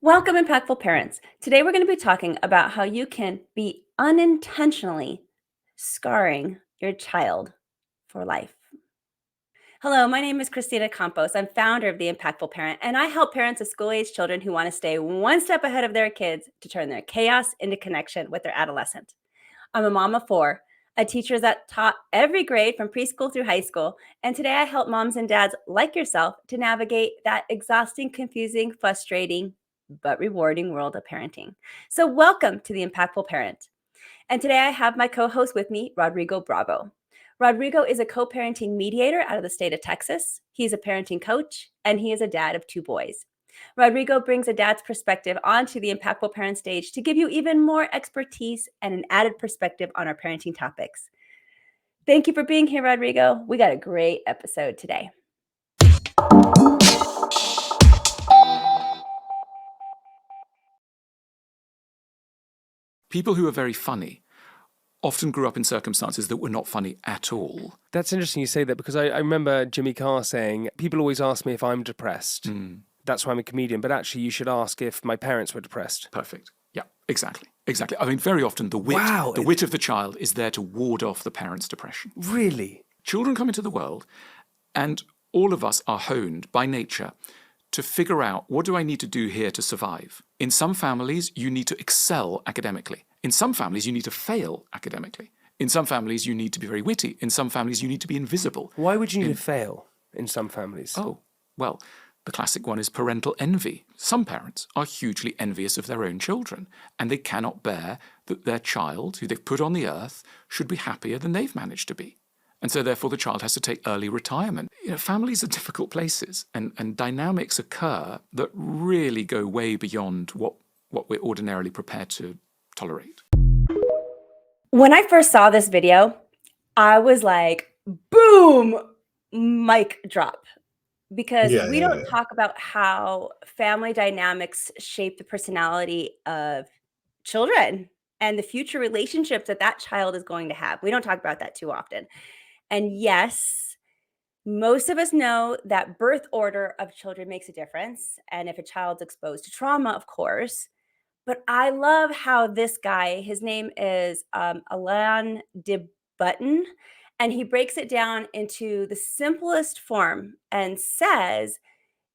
Welcome, impactful parents. Today, we're going to be talking about how you can be unintentionally scarring your child for life. Hello, my name is Kristina Campos. I'm founder of The Impactful Parent, and I help parents of school age children who want to stay one step ahead of their kids to turn their chaos into connection with their adolescent. I'm a mom of four, a teacher that taught every grade from preschool through high school. And today I help moms and dads like yourself to navigate that exhausting, confusing, frustrating, but rewarding world of parenting. So, welcome to The Impactful Parent. And today I have my co host with me, Rodrigo Bravo. Rodrigo is a co parenting mediator out of the state of Texas. He's a parenting coach, and he is a dad of two boys. Rodrigo brings a dad's perspective onto the Impactful Parent stage to give you even more expertise and an added perspective on our parenting topics. Thank you for being here, Rodrigo. We got a great episode today. People who are very funny often grew up in circumstances that were not funny at all. That's interesting you say that because I remember Jimmy Carr saying, people always ask me if I'm depressed. That's why I'm a comedian. But actually, you should ask if my parents were depressed. Perfect. Yeah, exactly. I mean, very often the wit of the child is there to ward off the parent's depression. Really? Children come into the world, and all of us are honed by nature to figure out, what do I need to do here to survive? In some families, you need to excel academically. In some families, you need to fail academically. In some families, you need to be very witty. In some families, you need to be invisible. Why would you need to fail in some families? Oh, well, the classic one is parental envy. Some parents are hugely envious of their own children, and they cannot bear that their child, who they've put on the earth, should be happier than they've managed to be. And so therefore the child has to take early retirement. Families are difficult places, and dynamics occur that really go way beyond what we're ordinarily prepared to tolerate. When I first saw this video, I was like, boom, mic drop. Because we don't talk about how family dynamics shape the personality of children and the future relationships that child is going to have. We don't talk about that too often. And yes, most of us know that birth order of children makes a difference. And if a child's exposed to trauma, of course. But I love how this guy, his name is Alain de Button, and he breaks it down into the simplest form and says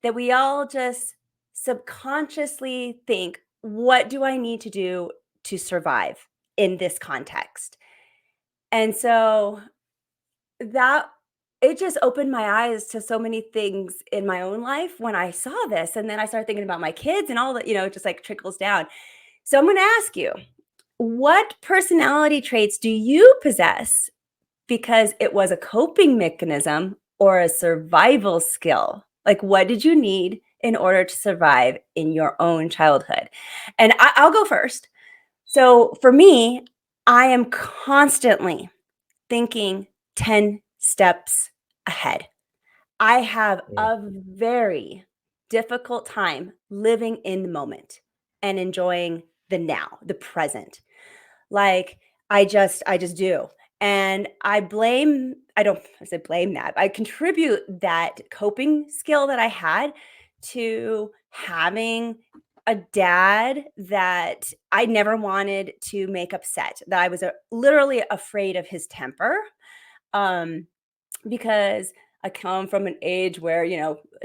that we all just subconsciously think, what do I need to do to survive in this context? And so that it just opened my eyes to so many things in my own life when I saw this. And then I started thinking about my kids and all that, it just like trickles down. So I'm going to ask you, what personality traits do you possess because it was a coping mechanism or a survival skill? Like, what did you need in order to survive in your own childhood? And I'll go first. So for me, I am constantly thinking 10 steps ahead. I have a very difficult time living in the moment and enjoying the now, the present. Like I just do. And I say blame that. I contribute that coping skill that I had to having a dad that I never wanted to make upset, that I was literally afraid of his temper. Because I come from an age where,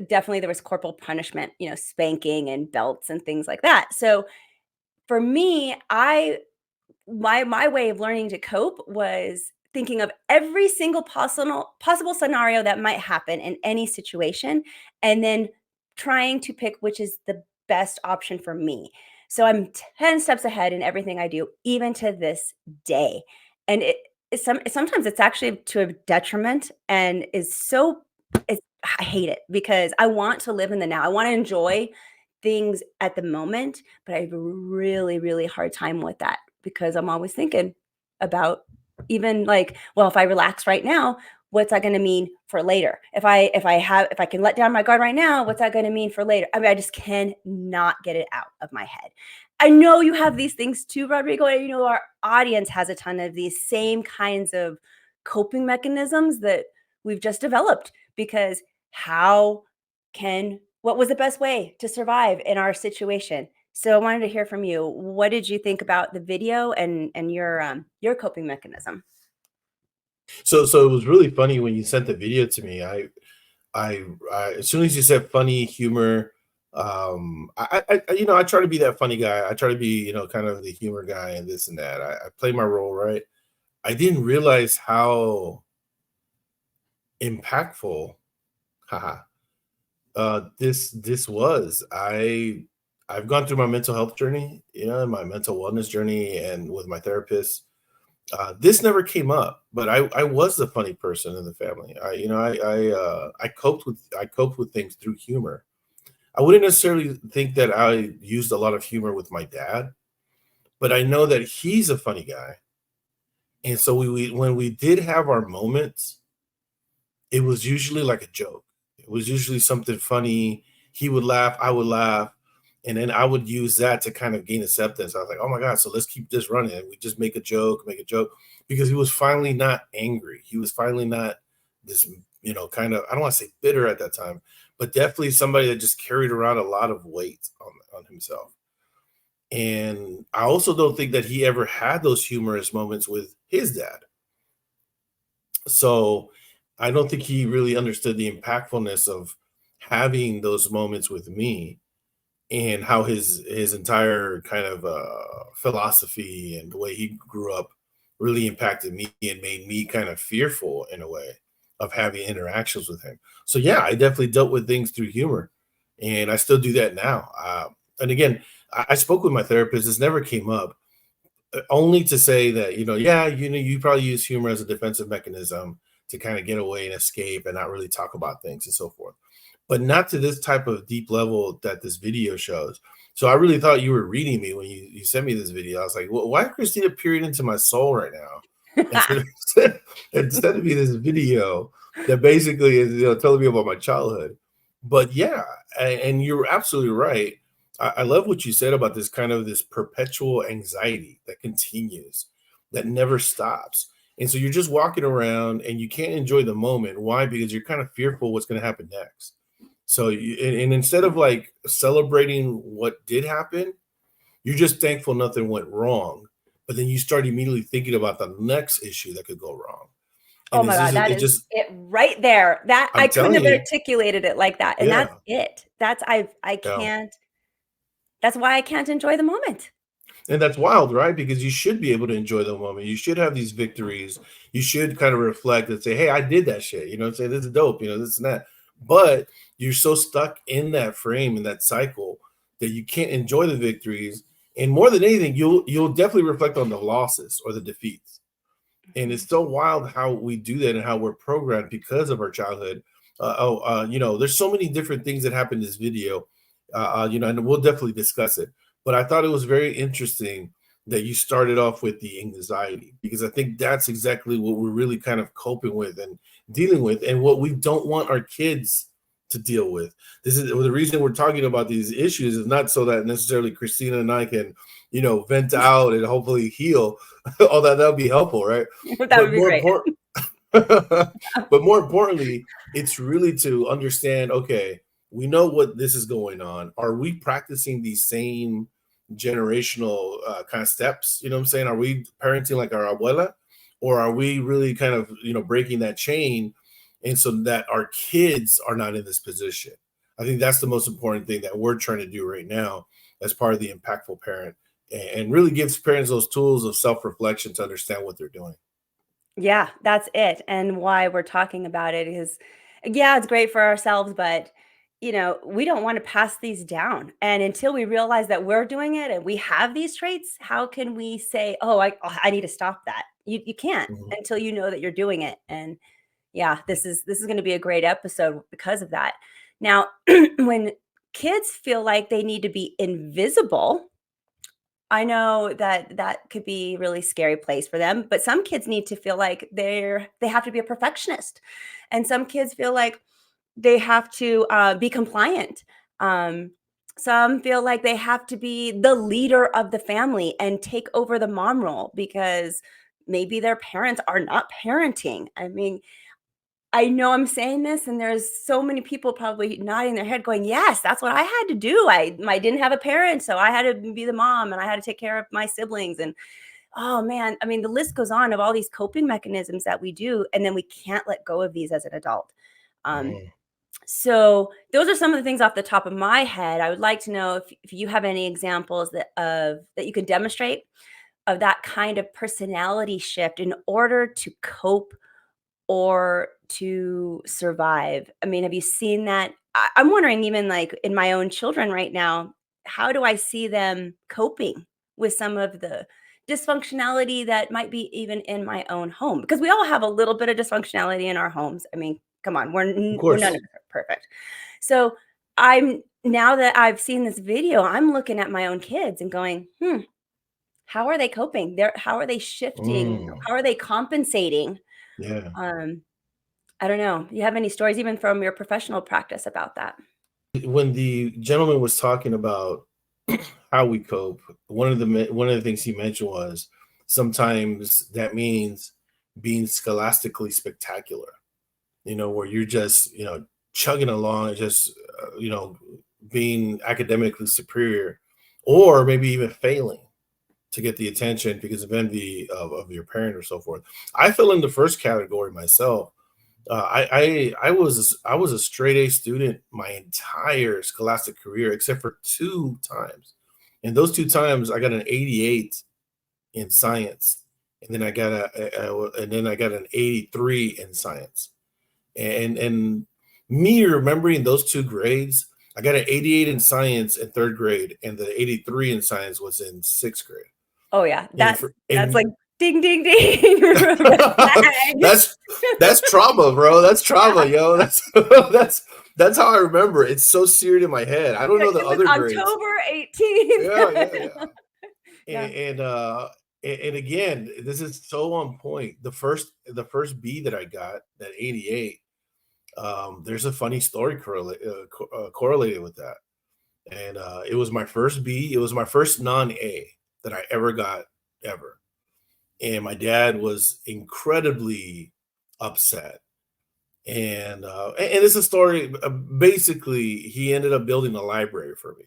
definitely there was corporal punishment, spanking and belts and things like that. So for me, my way of learning to cope was thinking of every single possible scenario that might happen in any situation, and then trying to pick which is the best option for me. So I'm 10 steps ahead in everything I do, even to this day. And sometimes it's actually to a detriment, and I hate it because I want to live in the now. I want to enjoy things at the moment, but I have a really, really hard time with that because I'm always thinking about even like, well, if I relax right now, what's that going to mean for later? If I can let down my guard right now, what's that going to mean for later? I mean, I just cannot get it out of my head. I know you have these things too, Rodrigo. And our audience has a ton of these same kinds of coping mechanisms that we've just developed, because how can what was the best way to survive in our situation? So I wanted to hear from you. What did you think about the video and your coping mechanism? So it was really funny when you sent the video to me. I as soon as you said funny humor, I try to be that funny guy. I try to be, kind of the humor guy and this and that. I play my role right. I didn't realize how impactful, haha, this was. I've gone through my mental health journey, my mental wellness journey, and with my therapist. This never came up, but I was the funny person in the family. I coped with things through humor. I wouldn't necessarily think that I used a lot of humor with my dad, but I know that he's a funny guy, and so we when we did have our moments, it was usually like a joke. It was usually something funny. He would laugh, I would laugh, and then I would use that to kind of gain acceptance. I was like, "Oh my god, so let's keep this running." And we just make a joke, because he was finally not angry. He was finally not this, kind of, I don't want to say bitter at that time, but definitely somebody that just carried around a lot of weight on himself. And I also don't think that he ever had those humorous moments with his dad. So I don't think he really understood the impactfulness of having those moments with me, and how his entire kind of philosophy and the way he grew up really impacted me and made me kind of fearful in a way of having interactions with him. So yeah, I definitely dealt with things through humor, and I still do that now. And again, I spoke with my therapist. This never came up, only to say that, yeah, you probably use humor as a defensive mechanism to kind of get away and escape and not really talk about things and so forth, but not to this type of deep level that this video shows. So I really thought you were reading me when you sent me this video. I was like, well, why is Kristina peering into my soul right now? Instead of, instead of me this video that basically is, telling me about my childhood. But yeah, and you're absolutely right. I love what you said about this perpetual anxiety that continues, that never stops. And so you're just walking around and you can't enjoy the moment. Why? Because you're kind of fearful what's going to happen next. So and instead of like celebrating what did happen, you're just thankful nothing went wrong. But then you start immediately thinking about the next issue that could go wrong. Oh And my God, that it is just, it right there. That I I'm couldn't telling have you, articulated it like that. And that's yeah, it. I yeah. can't, that's why I can't enjoy the moment. And that's wild, right? Because you should be able to enjoy the moment. You should have these victories. You should kind of reflect and say, hey, I did that shit. Say this is dope, this and that. But you're so stuck in that frame, in that cycle, that you can't enjoy the victories. And more than anything, you'll definitely reflect on the losses or the defeats. And it's so wild how we do that and how we're programmed because of our childhood. There's so many different things that happen in this video, and we'll definitely discuss it. But I thought it was very interesting that you started off with the anxiety, because I think that's exactly what we're really kind of coping with and dealing with, and what we don't want our kids to deal with. This is the reason we're talking about these issues, is not so that necessarily Kristina and I can, vent out and hopefully heal. Although that would be helpful, right? That would But be more great. important, but more importantly, it's really to understand, okay, we know what this is going on. Are we practicing these same generational kind of steps? You know what I'm saying? Are we parenting like our abuela? Or are we really kind of, breaking that chain, and so that our kids are not in this position? I think that's the most important thing that we're trying to do right now as part of the impactful parent, and really gives parents those tools of self-reflection to understand what they're doing. Yeah, that's it. And why we're talking about it is, yeah, it's great for ourselves, but we don't want to pass these down. And until we realize that we're doing it and we have these traits, how can we say, "Oh, I need to stop that"? You can't Mhm. until you know that you're doing it. And yeah, this is going to be a great episode because of that. Now, when kids feel like they need to be invisible, I know that that could be a really scary place for them, but some kids need to feel like they have to be a perfectionist, and some kids feel like they have to be compliant. Um, some feel like they have to be the leader of the family and take over the mom role because maybe their parents are not parenting. I mean, I know I'm saying this, and there's so many people probably nodding their head going, "Yes, that's what I had to do. I didn't have a parent, so I had to be the mom, and I had to take care of my siblings." And oh man, I mean, the list goes on of all these coping mechanisms that we do, and then we can't let go of these as an adult. Um, Mm. so those are some of the things off the top of my head. I would like to know if you have any examples that you can demonstrate of that kind of personality shift in order to cope or to survive. I mean, have you seen that? I'm wondering, even like in my own children right now, how do I see them coping with some of the dysfunctionality that might be even in my own home? Because we all have a little bit of dysfunctionality in our homes. I mean, come on, Of we're none course. of us are perfect. So I'm now that I've seen this video, I'm looking at my own kids and going, how are they coping? How are they shifting? Mm. How are they compensating? Yeah. Um, I don't know. You have any stories even from your professional practice about that? When the gentleman was talking about how we cope, one of the things he mentioned was sometimes that means being scholastically spectacular. Where you're just chugging along and just being academically superior, or maybe even failing to get the attention because of envy of your parent or so forth. I fell in the first category myself. I was a straight A student my entire scholastic career, except for 2 times, and those 2 times I got an 88 in science, and then I got an 83 in science, and me remembering those 2 grades. I got an 88 in science in third grade, and the 83 in science was in sixth grade. Oh yeah, And that's like ding ding ding. Red flag. that's that's trauma, bro. That's trauma, Yeah. yo. That's how I remember. It's so seared in my head. I don't know the It was other grades. October 18th. Yeah, yeah, yeah. Yeah. And again, this is so on point. The first B that I got, that 88. There's a funny story correlated with that, and it was my first B. It was my first non-A that I ever got ever, and my dad was incredibly upset. And it's a story. Basically, he ended up building a library for me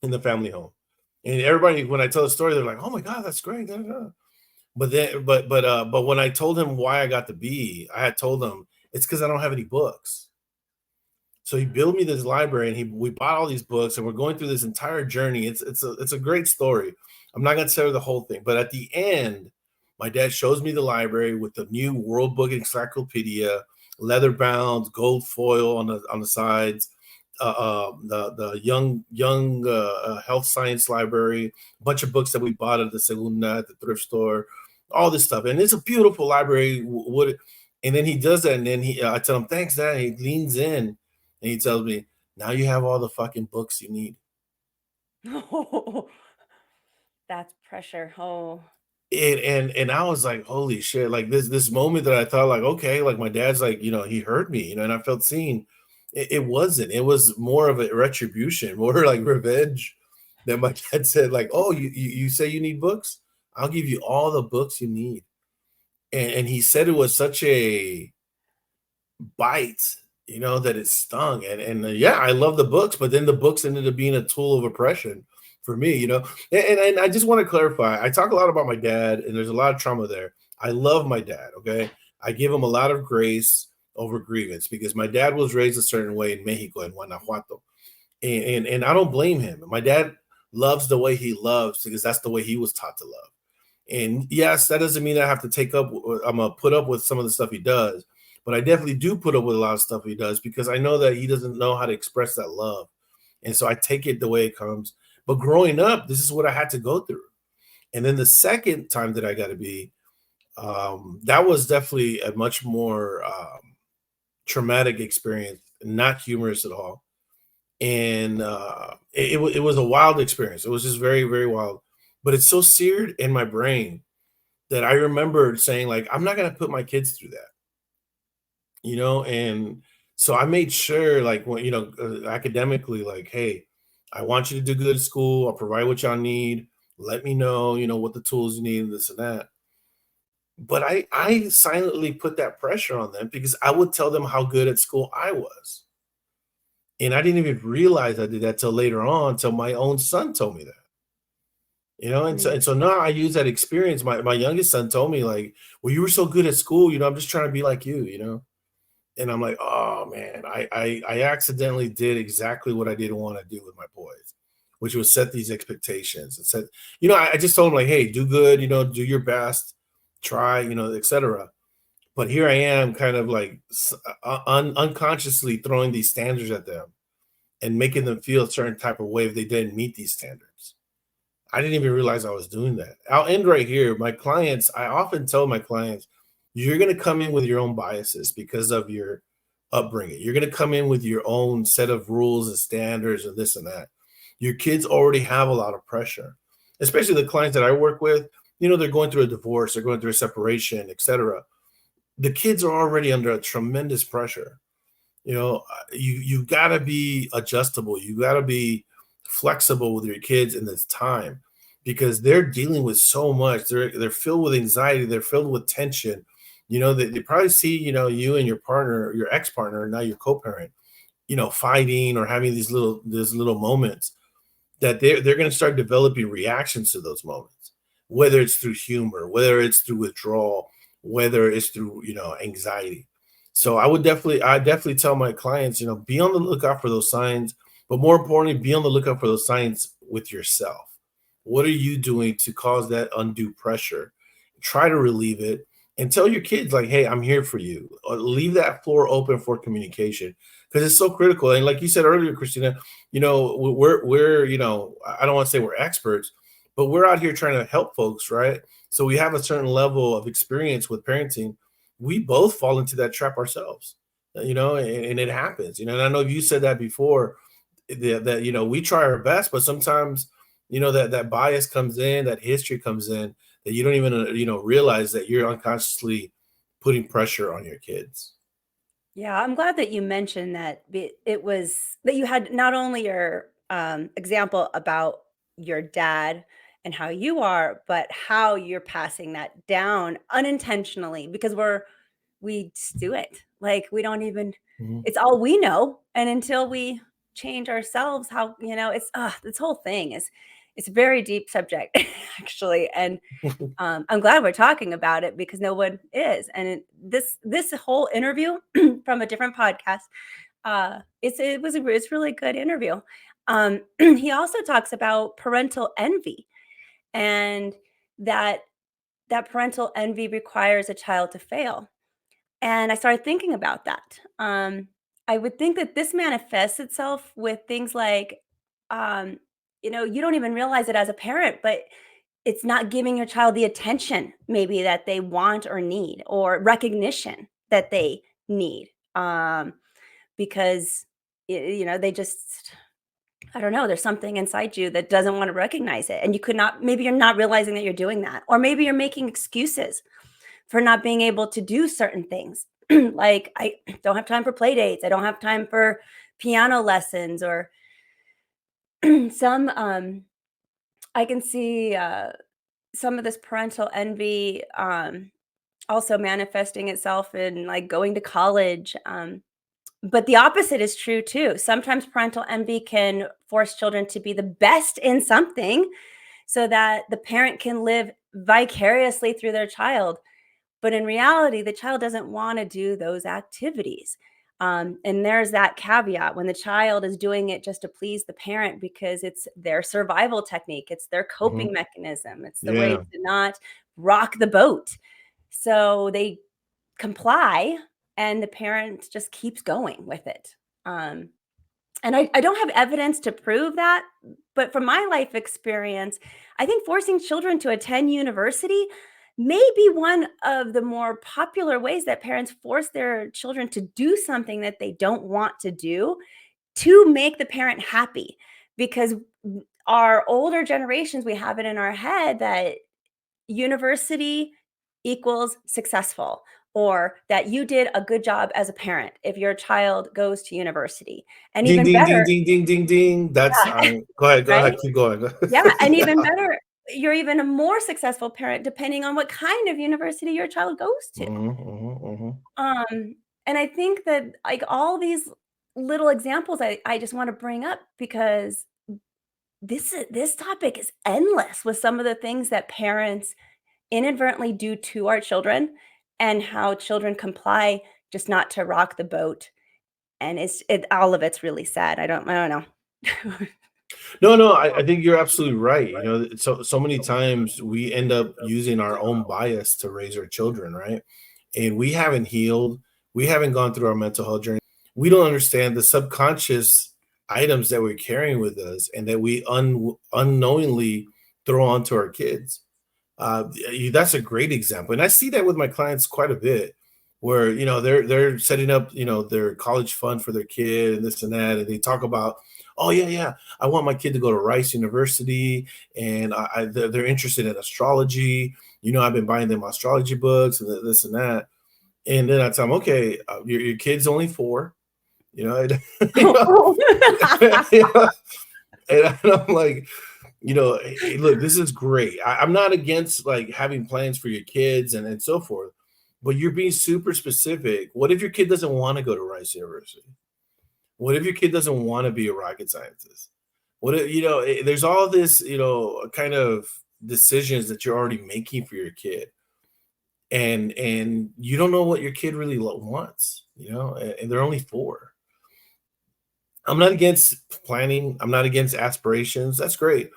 in the family home, and everybody, when I tell the story, they're like, "Oh my god, that's great!" Da, da, da." But when I told him why I got the B, I had told him it's because I don't have any books. So he built me this library, and we bought all these books, and we're going through this entire journey. It's a great story. I'm not going to tell you the whole thing, but at the end, my dad shows me the library with the new World Book Encyclopedia, leather bound, gold foil on the sides, the young health science library, a bunch of books that we bought at the Segunda, at the thrift store, all this stuff, and it's a beautiful library. And then he does that, and then I tell him thanks, Dad. And he leans in and he tells me, now you have all the fucking books you need. Oh, that's pressure. Oh, And I was like, holy shit, like this moment that I thought, like, okay, like my dad's like, he heard me, and I felt seen. It wasn't. It was more of a retribution, more like revenge. That my dad said, like, oh, you say you need books? I'll give you all the books you need. And he said it was such a bite, that it stung. And yeah, I love the books, but then the books ended up being a tool of oppression for me. And I just want to clarify. I talk a lot about my dad, and there's a lot of trauma there. I love my dad. Okay, I give him a lot of grace over grievance because my dad was raised a certain way in Mexico, in Guanajuato, and I don't blame him. My dad loves the way he loves because that's the way he was taught to love. And yes, that doesn't mean I have to I'm gonna put up with some of the stuff he does, but I definitely do put up with a lot of stuff he does because I know that he doesn't know how to express that love. And so I take it the way it comes. But growing up, this is what I had to go through. And then the second time that I got to be, that was definitely a much more traumatic experience, not humorous at all. And it was a wild experience. It was just very, very wild. But it's so seared in my brain that I remember saying, like, I'm not gonna put my kids through that. And so I made sure, like, when academically, like, hey, I want you to do good at school. I'll provide what y'all need. Let me know, what the tools you need, this and that. But I silently put that pressure on them because I would tell them how good at school I was. And I didn't even realize I did that till later on, till my own son told me that. Mm. And so now I use that experience. My youngest son told me, like, well, you were so good at school, I'm just trying to be like you. And I'm like, oh man, I accidentally did exactly what I didn't want to do with my boys, which was set these expectations and said, I just told them, like, hey, do good, do your best, try, etc. But here I am, kind of like unconsciously throwing these standards at them and making them feel a certain type of way if they didn't meet these standards. I didn't even realize I was doing that. I'll end right here. I often tell my clients, you're going to come in with your own biases because of your upbringing. You're going to come in with your own set of rules and standards and this and that. Your kids already have a lot of pressure, especially the clients that I work with. They're going through a divorce, they're going through a separation, etc. The kids are already under a tremendous pressure. You got to be adjustable. You got to be flexible with your kids in this time because they're dealing with so much. They're filled with anxiety. They're filled with tension. They probably see, you and your partner, your ex-partner, now your co-parent, fighting or having these little moments that they're going to start developing reactions to those moments, whether it's through humor, whether it's through withdrawal, whether it's through, anxiety. So I definitely tell my clients, be on the lookout for those signs, but more importantly, be on the lookout for those signs with yourself. What are you doing to cause that undue pressure? Try to relieve it and tell your kids, like, hey, I'm here for you. Or leave that floor open for communication because it's so critical. And like you said earlier, Kristina, we're I don't want to say we're experts, but we're out here trying to help folks, right? So we have a certain level of experience with parenting. We both fall into that trap ourselves, and it happens, and I know you said that before, that we try our best, but sometimes, that bias comes in, that history comes in, that you don't even, realize that you're unconsciously putting pressure on your kids. Yeah, I'm glad that you mentioned that it was that you had not only your example about your dad and how you are, but how you're passing that down unintentionally because we just do it. Like we don't even, Mhm. it's all we know. And until we change ourselves, how, it's, this whole thing it's a very deep subject actually. And I'm glad we're talking about it because no one is. And this whole interview from a different podcast, it's really good interview. He also talks about parental envy and that that parental envy requires a child to fail. And I started thinking about that. I would think that this manifests itself with things like, um, you don't even realize it as a parent, but it's not giving your child the attention maybe that they want or need, or recognition that they need, because they just, I don't know, there's something inside you that doesn't want to recognize it, and you could not, maybe you're not realizing that you're doing that, or maybe you're making excuses for not being able to do certain things. Like, I don't have time for play dates. I don't have time for piano lessons, or some, I can see some of this parental envy also manifesting itself in like going to college. But the opposite is true too. Sometimes parental envy can force children to be the best in something so that the parent can live vicariously through their child. But in reality, the child doesn't want to do those activities. And there's that caveat when the child is doing it just to please the parent because it's their survival technique, it's their Mhm. coping mechanism, it's the way Yeah. to not rock the boat. So they comply, and the parent just keeps going with it. Um, and I don't have evidence to prove that, but from my life experience, I think forcing children to attend university may be one of the more popular ways that parents force their children to do something that they don't want to do to make the parent happy. Because our older generations, we have it in our head that university equals successful, or that you did a good job as a parent if your child goes to university. And Ding, even ding, ding, better, ding, ding, ding, ding. That's yeah, go ahead, right? keep going. Yeah, and even Yeah. better you're even a more successful parent depending on what kind of university your child goes to. Um, and I think that, like, all these little examples I just wanna bring up because this topic is endless with some of the things that parents inadvertently do to our children and how children comply just not to rock the boat, and all of it's really sad. I don't know. No, I think you're absolutely right. You know, so many times we end up using our own bias to raise our children, right? And we haven't healed. We haven't gone through our mental health journey. We don't understand the subconscious items that we're carrying with us and that we unknowingly throw onto our kids. That's a great example, and I see that with my clients quite a bit, where they're setting up their college fund for their kid and this and that, and they talk about, oh yeah, I want my kid to go to Rice University, and they're interested in astrology. I've been buying them astrology books and this and that, and then I tell them, okay, your kid's only 4, and, and I'm like, hey, look, this is great. I'm not against like having plans for your kids and so forth, but you're being super specific. What if your kid doesn't want to go to Rice University? What if your kid doesn't want to be a rocket scientist? What if, there's all this, kind of decisions that you're already making for your kid. And you don't know what your kid really wants, and they're only 4. I'm not against planning. I'm not against aspirations. That's great.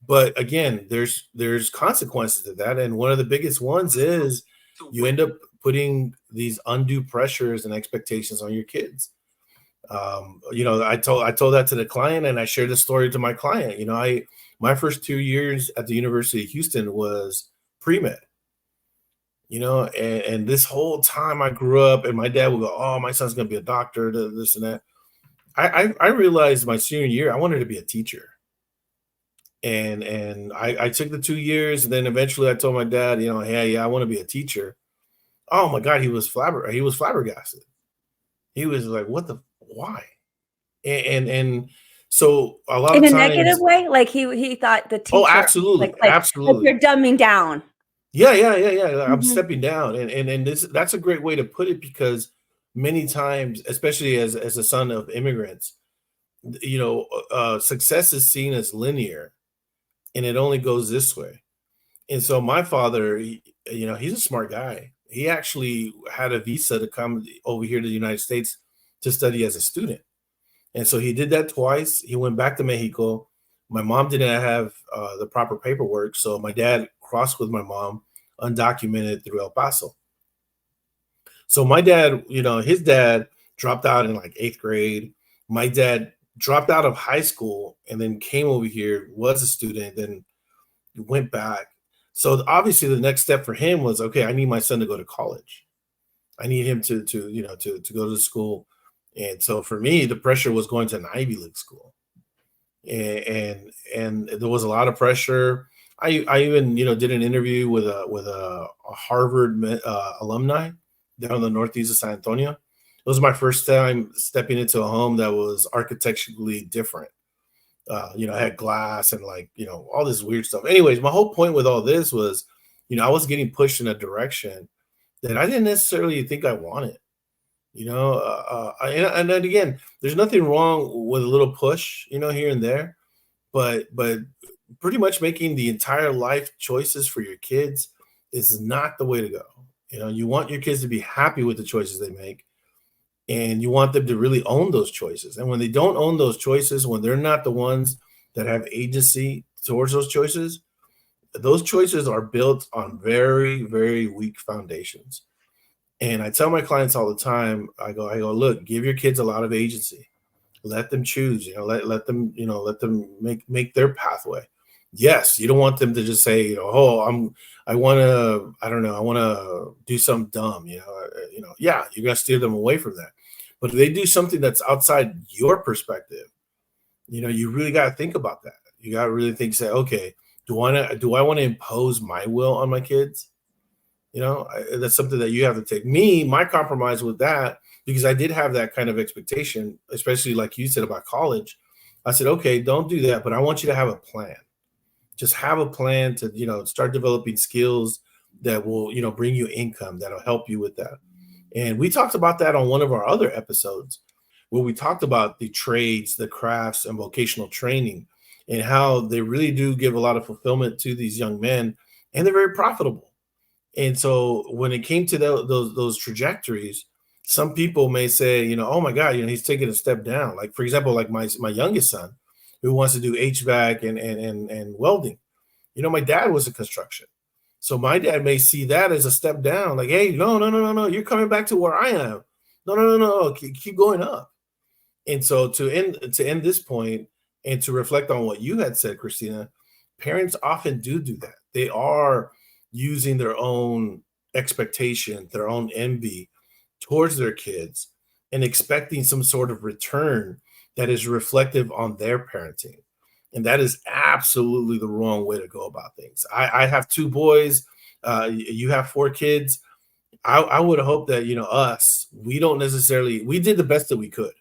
But again, there's consequences to that. And one of the biggest ones is you end up putting these undue pressures and expectations on your kids. I told that to the client, and I shared the story to my client. My first 2 years at the University of Houston was pre-med. And this whole time I grew up, and my dad would go, "Oh, my son's gonna be a doctor, this and that." I realized my senior year I wanted to be a teacher, and I took the 2 years, and then eventually I told my dad, hey, yeah, I want to be a teacher. Oh my God, he was flabbergasted. He was like, "What the why?" And so a lot In of a times, negative way? Like, he thought the oh, teacher absolutely, like absolutely, you're dumbing down. yeah. I'm Mhm. stepping down, and that's a great way to put it, because many times, especially as a son of immigrants, success is seen as linear, and it only goes this way. And so my father, he's a smart guy. He actually had a visa to come over here to the United States to study as a student. And so he did that twice. He went back to Mexico. My mom didn't have the proper paperwork. So my dad crossed with my mom, undocumented, through El Paso. So my dad, his dad dropped out in like 8th grade. My dad dropped out of high school and then came over here, was a student, then went back. So obviously the next step for him was, okay, I need my son to go to college. I need him to go to school. And so for me, the pressure was going to an Ivy League school. And there was a lot of pressure. I even, did an interview with a Harvard alumni down in the northeast of San Antonio. It was my first time stepping into a home that was architecturally different. I had glass and all this weird stuff. Anyways, my whole point with all this was, I was getting pushed in a direction that I didn't necessarily think I wanted. And then again, there's nothing wrong with a little push, here and there, but pretty much making the entire life choices for your kids is not the way to go. You want your kids to be happy with the choices they make, and you want them to really own those choices. And when they don't own those choices, when they're not the ones that have agency towards those choices are built on very, very weak foundations. And I tell my clients all the time, I go, look, give your kids a lot of agency. Let them choose, let them make their pathway. Yes, you don't want them to just say, I want to do something dumb, yeah, you're going to steer them away from that. But if they do something that's outside your perspective, you really got to think about that. You got to really say, okay, do I want to impose my will on my kids? That's something that you have to take. My compromise with that, because I did have that kind of expectation, especially like you said about college. I said, okay, don't do that, but I want you to have a plan. Just have a plan to, start developing skills that will, bring you income that'll help you with that. And we talked about that on one of our other episodes where we talked about the trades, the crafts, and vocational training and how they really do give a lot of fulfillment to these young men, and they're very profitable. And so when it came to those trajectories, some people may say, oh my God, he's taking a step down. Like, for example, like my youngest son who wants to do HVAC and welding. My dad was in construction. So my dad may see that as a step down, like, hey, no, you're coming back to where I am. No, keep going up. And so to end this point and to reflect on what you had said, Kristina, parents often do that. They are using their own expectation, their own envy towards their kids and expecting some sort of return that is reflective on their parenting. And that is absolutely the wrong way to go about things. I have 2 boys. You have 4 kids. I would hope that, we did the best that we could.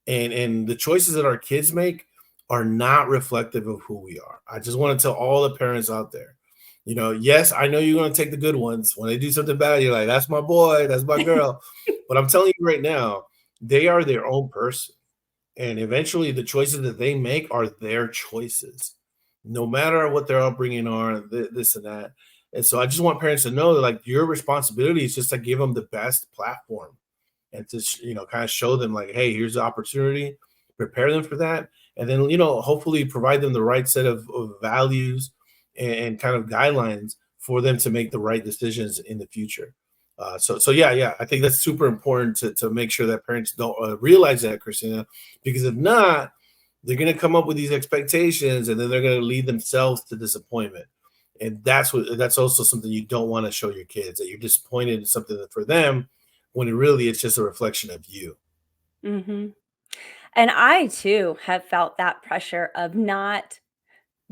And the choices that our kids make are not reflective of who we are. I just want to tell all the parents out there, yes, I know you're going to take the good ones. When they do something bad, you're like, that's my boy, that's my girl. But I'm telling you right now, they are their own person. And eventually the choices that they make are their choices, no matter what their upbringing are, this and that. And so I just want parents to know that, like, your responsibility is just to give them the best platform and to, kind of show them like, hey, here's the opportunity, prepare them for that. And then, hopefully provide them the right set of values and kind of guidelines for them to make the right decisions in the future. So yeah, I think that's super important to make sure that parents don't realize that, Kristina, because if not, they're going to come up with these expectations and then they're going to lead themselves to disappointment. And that's also something you don't want to show your kids, that you're disappointed in something for them when it's just a reflection of you. Mm-hmm. And I too have felt that pressure of not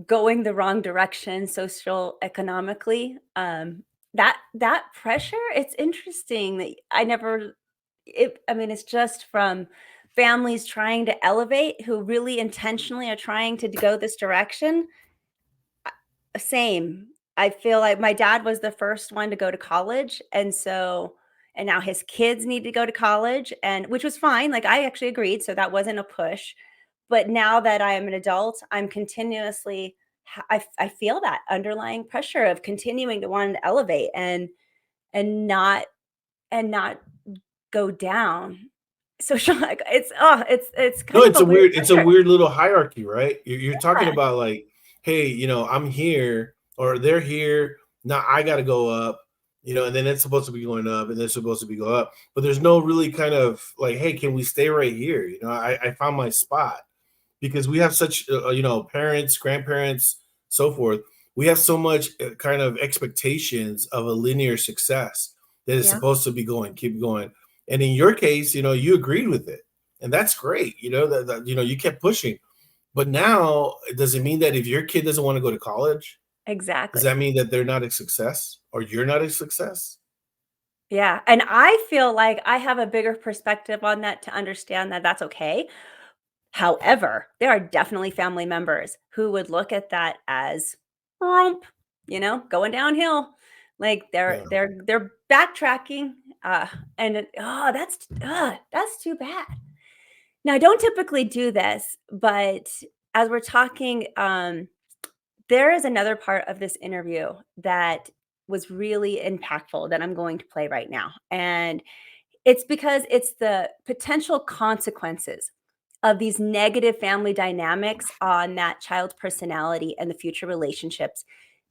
going the wrong direction social economically. That pressure, it's interesting that it's just from families trying to elevate who really intentionally are trying to go this direction. Same. I feel like my dad was the first one to go to college, and now his kids need to go to college, and which was fine. Like, I actually agreed, so that wasn't a push. But now that I am an adult, I'm continuously I feel that underlying pressure of continuing to want to elevate and not go down. So like it's No, kind of a weird it's a pressure. weird little hierarchy, right? You're talking Yeah, about like, hey, I'm here or they're here. Now I got to go up, and then it's supposed to be going up and they're supposed to be going up. But there's no really kind of like, hey, can we stay right here? I found my spot because we have such, parents, grandparents, so forth. We have so much kind of expectations of a linear success that is yeah, supposed to be going, keep going. And in your case, you agreed with it. And that's great, that you kept pushing. But now, does it mean that if your kid doesn't want to go to college, does exactly. that mean that they're not a success or you're not a success? Yeah, and I feel like I have a bigger perspective on that to understand that that's okay. However, there are definitely family members who would look at that as rump, going downhill. Like Yeah. they're backtracking, that's too bad. Now, I don't typically do this, but as we're talking, there is another part of this interview that was really impactful that I'm going to play right now. And it's because it's the potential consequences of these negative family dynamics on that child's personality and the future relationships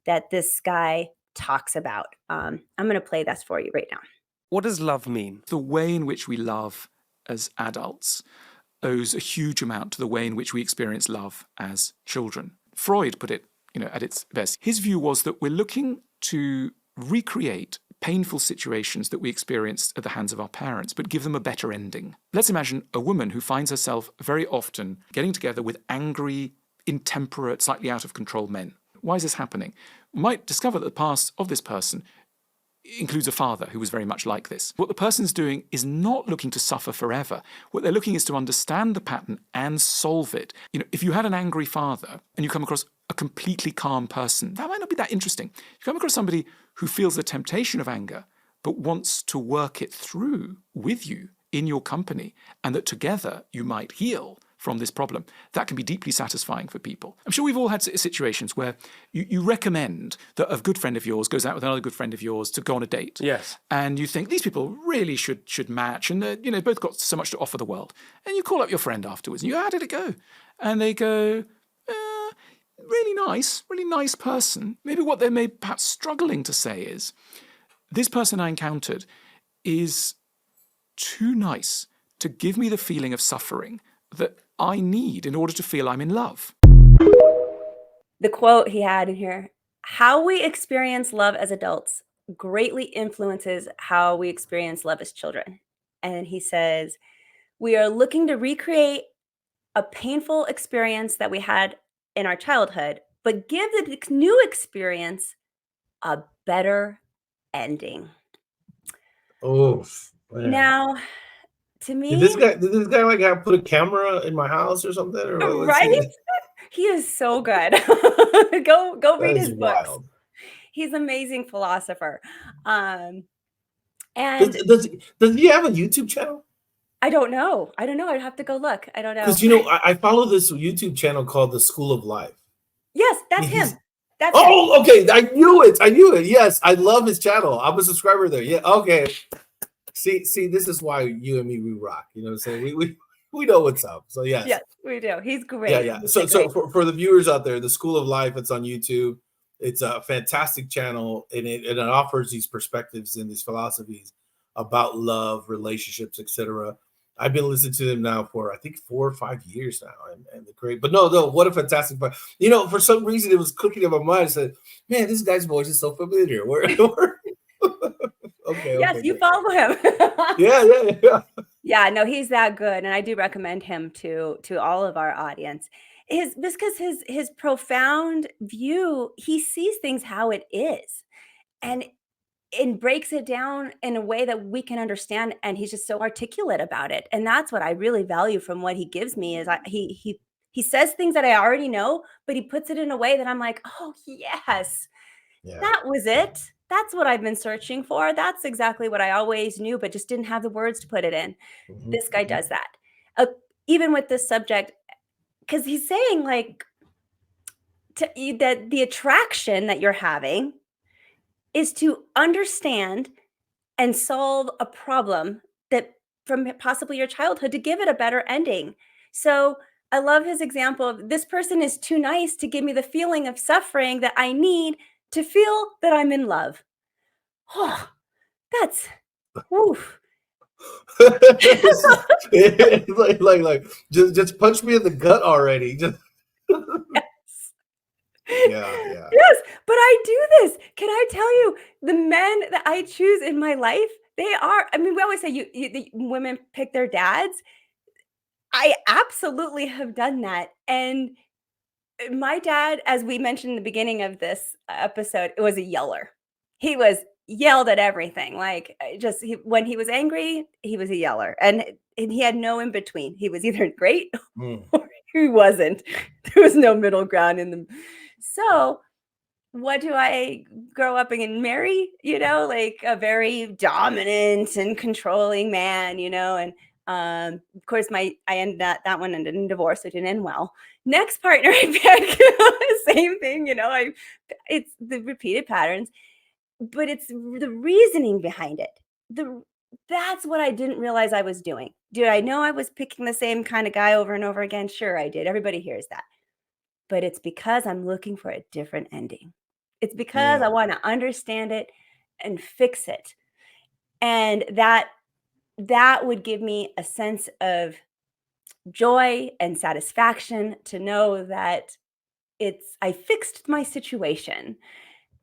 that this guy talks about. I'm going to play this for you right now. What does love mean? The way in which we love as adults owes a huge amount to the way in which we experience love as children. Freud put it, at its best. His view was that we're looking to recreate painful situations that we experienced at the hands of our parents, but give them a better ending. Let's imagine a woman who finds herself very often getting together with angry, intemperate, slightly out of control men. Why is this happening? We might discover that the past of this person includes a father who was very much like this. What the person's doing is not looking to suffer forever. What they're looking is to understand the pattern and solve it. If you had an angry father and you come across a completely calm person, that might not be that interesting. You come across somebody who feels the temptation of anger, but wants to work it through with you in your company, and that together you might heal from this problem. That can be deeply satisfying for people. I'm sure we've all had situations where you recommend that a good friend of yours goes out with another good friend of yours to go on a date. Yes. And you think these people really should match, and both got so much to offer the world. And you call up your friend afterwards, and you go, how did it go? And they go, really nice person. Maybe what they're perhaps struggling to say is, this person I encountered is too nice to give me the feeling of suffering that I need in order to feel I'm in love. The quote he had in here, how we experience love as adults greatly influences how we experience love as children. And he says, we are looking to recreate a painful experience that we had in our childhood, but give the new experience a better ending. Oh, man. Now, to me, did this guy like have put a camera in my house or something? Or right? He is so good. Go read his books. Wild. He's an amazing philosopher. And does he have a YouTube channel? I don't know. I'd have to go look. I don't know. Because I follow this YouTube channel called The School of Life. Yes, that's him. That's him. Okay. I knew it. Yes, I love his channel. I'm a subscriber there. Yeah. Okay. See, this is why you and me, we rock. You know what I'm saying? We know what's up. So yes. Yes, we do. He's great. Yeah. So for the viewers out there, The School of Life, it's on YouTube. It's a fantastic channel, and it offers these perspectives and these philosophies about love, relationships, etc. I've been listening to them now for I think 4 or 5 years now, and they're great. But no, what a fantastic part. For some reason it was clicking in my mind. I said, man, this guy's voice is so familiar. Okay. Yes, you follow him. Yeah. Yeah, no, he's that good, and I do recommend him to all of our audience. Because his profound view, he sees things how it is, and breaks it down in a way that we can understand, and he's just so articulate about it. And that's what I really value from what he gives me is he says things that I already know, but he puts it in a way that I'm like, oh yes, that was it. That's what I've been searching for. That's exactly what I always knew, but just didn't have the words to put it in. Mm-hmm. This guy does that. Even with this subject, because he's saying like that the attraction that you're having is to understand and solve a problem that from possibly your childhood to give it a better ending. So I love his example of this person is too nice to give me the feeling of suffering that I need to feel that I'm in love. Oh, that's woof. like just punch me in the gut already. Just Yeah. Yes, but I do this. Can I tell you, the men that I choose in my life, they are, I mean, we always say the women pick their dads. I absolutely have done that. And my dad, as we mentioned in the beginning of this episode, it was a yeller. He was yelled at everything. Like when he was angry, he was a yeller, and he had no in between. He was either great or he wasn't. There was no middle ground in them. So what do I grow up and marry? Like a very dominant and controlling man, and of course I ended that one ended in divorce, so it didn't end well. Next partner I pick, same thing, it's the repeated patterns, but it's the reasoning behind it. That's what I didn't realize I was doing. Did I know I was picking the same kind of guy over and over again? Sure, I did. Everybody hears that. But it's because I'm looking for a different ending. It's because I want to understand it and fix it. And that would give me a sense of joy and satisfaction to know that I fixed my situation.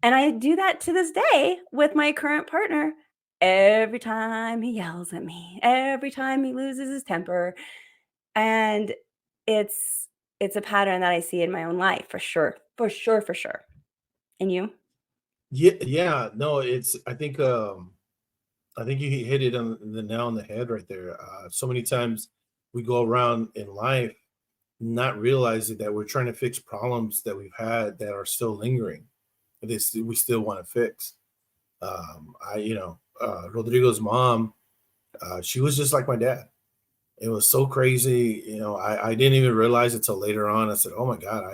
And I do that to this day with my current partner. Every time he yells at me, every time he loses his temper. And it's a pattern that I see in my own life for sure. And you? Yeah. No, I think you hit it on the nail on the head right there. So many times we go around in life not realizing that we're trying to fix problems that we've had that are still lingering. We still want to fix. Rodrigo's mom, she was just like my dad. It was so crazy. I didn't even realize it till later on. I said, oh my God,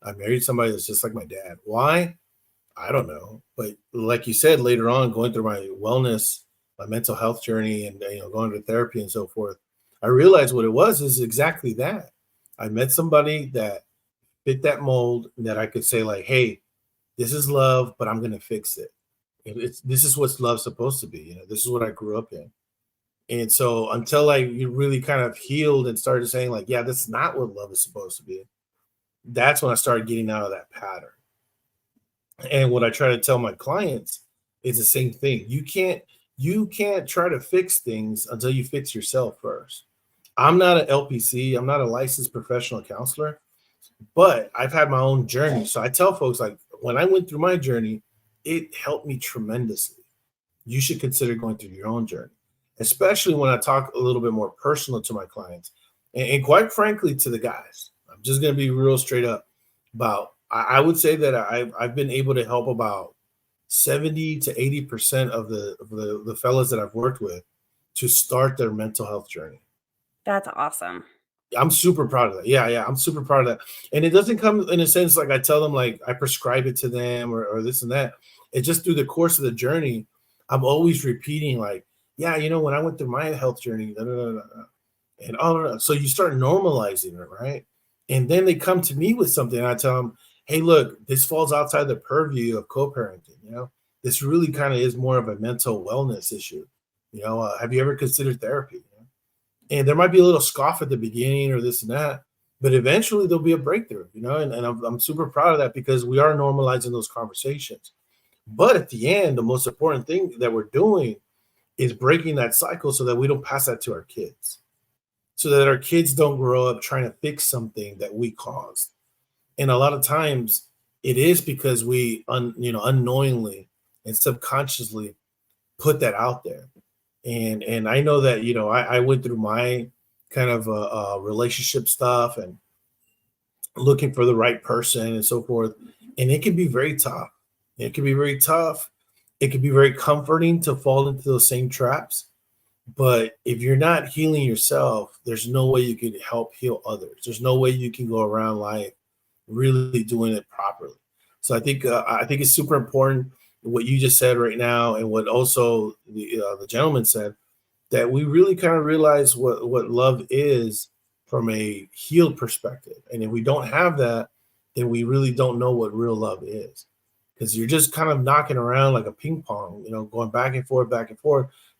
I married somebody that's just like my dad. Why? I don't know. But like you said, later on, going through my wellness, my mental health journey, and going to therapy and so forth, I realized what it was is exactly that. I met somebody that fit that mold, that I could say like, hey, this is love, but I'm going to fix it. This is what love's supposed to be. This is what I grew up in. And so until I really kind of healed and started saying like, yeah, that's not what love is supposed to be, that's when I started getting out of that pattern. And what I try to tell my clients is the same thing. You can't try to fix things until you fix yourself first. I'm not an LPC. I'm not a licensed professional counselor, but I've had my own journey. So I tell folks, like, when I went through my journey, it helped me tremendously. You should consider going through your own journey, especially when I talk a little bit more personal to my clients, and quite frankly to the guys. I'm just going to be real straight up about, I would say that I've been able to help about 70 to 80% of the fellas that I've worked with to start their mental health journey. That's awesome. I'm super proud of that. Yeah, I'm super proud of that. And it doesn't come in a sense like I tell them like I prescribe it to them or this and that. It's just through the course of the journey, I'm always repeating like, yeah, when I went through my health journey, and so you start normalizing it, right? And then they come to me with something, and I tell them, hey, look, this falls outside the purview of co-parenting. This really kind of is more of a mental wellness issue. Have you ever considered therapy? And there might be a little scoff at the beginning or this and that, but eventually there'll be a breakthrough, and I'm super proud of that because we are normalizing those conversations. But at the end, the most important thing that we're doing is breaking that cycle so that we don't pass that to our kids, so that our kids don't grow up trying to fix something that we caused. And a lot of times it is because we, unknowingly and subconsciously put that out there. And I know that, I went through my kind of relationship stuff and looking for the right person and so forth. And it can be very tough. It can be very tough. It can be very comforting to fall into those same traps. But if you're not healing yourself, there's no way you can help heal others. There's no way you can go around life really doing it properly. So I think it's super important what you just said right now, and what also the gentleman said, that we really kind of realize what love is from a healed perspective. And if we don't have that, then we really don't know what real love is, because you're just kind of knocking around like a ping pong, going back and forth,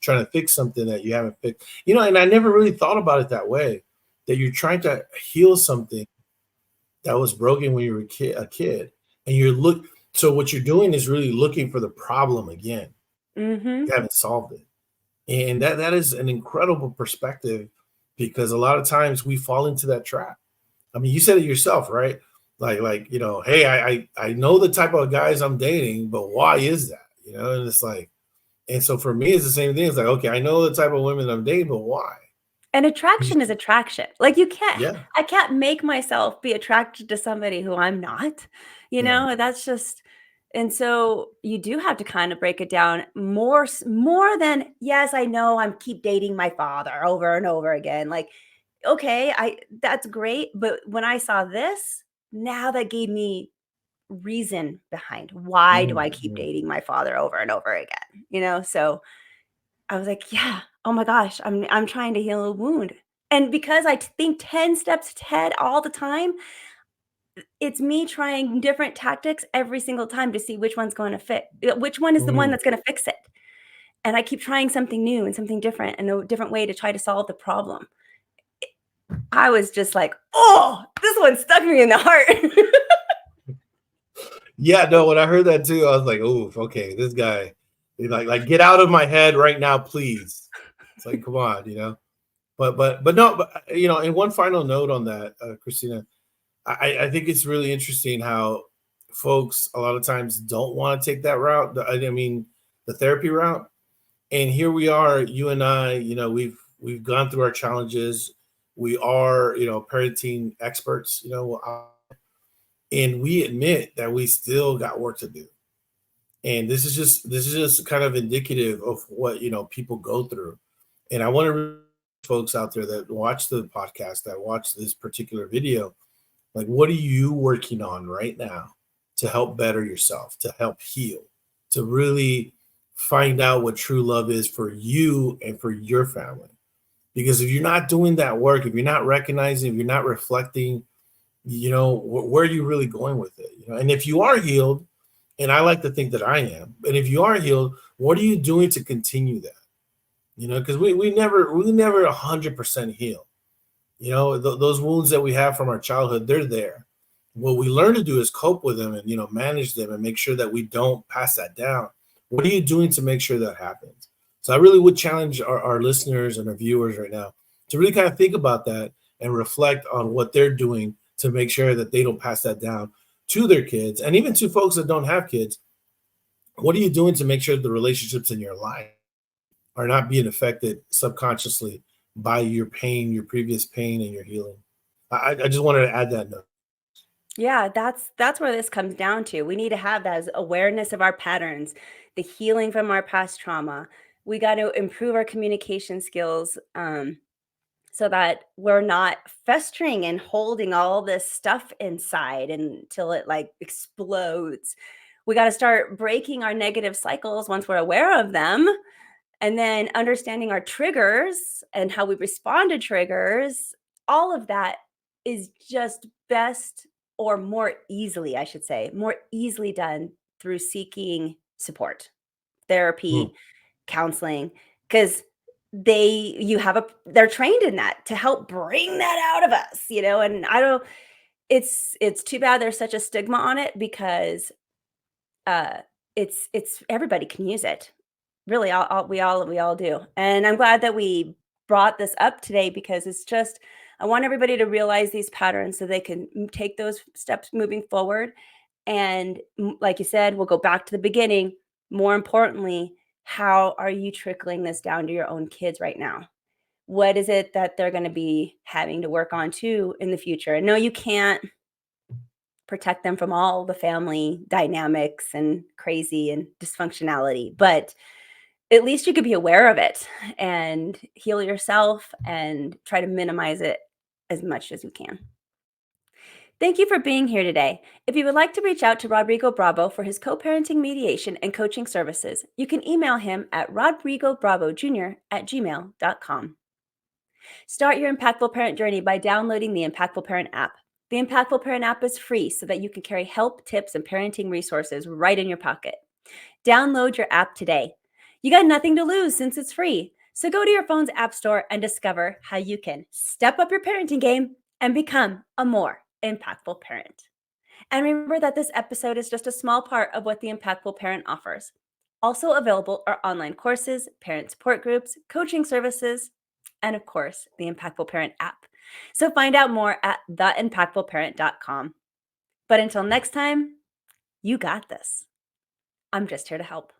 trying to fix something that you haven't fixed. And I never really thought about it that way, that you're trying to heal something that was broken when you were a kid, and so what you're doing is really looking for the problem again. Mm-hmm. You haven't solved it. And that is an incredible perspective, because a lot of times we fall into that trap. I mean, you said it yourself, right? Like, hey, I know the type of guys I'm dating, but why is that? And it's like, and so for me, it's the same thing. It's like, okay, I know the type of women I'm dating, but why? And attraction is attraction. Like I can't make myself be attracted to somebody who I'm not, that's just, and so you do have to kind of break it down more than, yes, I know I'm keep dating my father over and over again. Like, okay, that's great. But when I saw this, now that gave me reason behind why do I keep dating my father over and over again, so I was like, yeah, oh my gosh, I'm trying to heal a wound. And because I think 10 steps ahead all the time, it's me trying different tactics every single time to see which one's going to fit, which one is the one that's going to fix it. And I keep trying something new and something different and a different way to try to solve the problem. I was just like, oh, this one stuck me in the heart. Yeah, no, when I heard that too, I was like, oof, okay, this guy, like get out of my head right now, please. It's like, come on, but no, and one final note on that, Kristina, I think it's really interesting how folks a lot of times don't want to take that route. The therapy route. And here we are, you and I, we've gone through our challenges. We are, parenting experts, and we admit that we still got work to do. And this is just kind of indicative of what people go through. And I want to folks out there that watch the podcast, that watch this particular video, like, what are you working on right now to help better yourself, to help heal, to really find out what true love is for you and for your family? Because if you're not doing that work, if you're not recognizing, if you're not reflecting, where are you really going with it? And if you are healed, and I like to think that I am, and if you are healed, what are you doing to continue that? Because we never 100% heal. Those wounds that we have from our childhood, they're there. What we learn to do is cope with them and manage them and make sure that we don't pass that down. What are you doing to make sure that happens? So I really would challenge our listeners and our viewers right now to really kind of think about that and reflect on what they're doing to make sure that they don't pass that down to their kids, and even to folks that don't have kids. What are you doing to make sure the relationships in your life are not being affected subconsciously by your pain, your previous pain, and your healing? I just wanted to add that note. Yeah, that's where this comes down to. We need to have that as awareness of our patterns, the healing from our past trauma. We got to improve our communication skills, so that we're not festering and holding all this stuff inside until it like explodes. We got to start breaking our negative cycles once we're aware of them, and then understanding our triggers and how we respond to triggers. All of that is just best, or more easily, I should say, more easily done through seeking support, therapy, counseling, because they're trained in that to help bring that out of us, and I don't it's too bad there's such a stigma on it, because uh it's everybody can use it. Really, we all do. And I'm glad that we brought this up today, because it's just, I want everybody to realize these patterns so they can take those steps moving forward. And like you said, we'll go back to the beginning. More importantly, how are you trickling this down to your own kids right now? What is it that they're going to be having to work on too in the future? And no, you can't protect them from all the family dynamics and crazy and dysfunctionality, but at least you could be aware of it and heal yourself and try to minimize it as much as you can. Thank you for being here today. If you would like to reach out to Rodrigo Bravo for his co-parenting mediation and coaching services, you can email him at rodrigobravo@gmail.com. Start your Impactful Parent journey by downloading the Impactful Parent app. The Impactful Parent app is free so that you can carry help, tips, and parenting resources right in your pocket. Download your app today. You got nothing to lose since it's free. So go to your phone's app store and discover how you can step up your parenting game and become a more impactful parent. And remember that this episode is just a small part of what the Impactful Parent offers. Also available are online courses, parent support groups, coaching services, and of course, the Impactful Parent app. So find out more at theimpactfulparent.com. But until next time, you got this. I'm just here to help.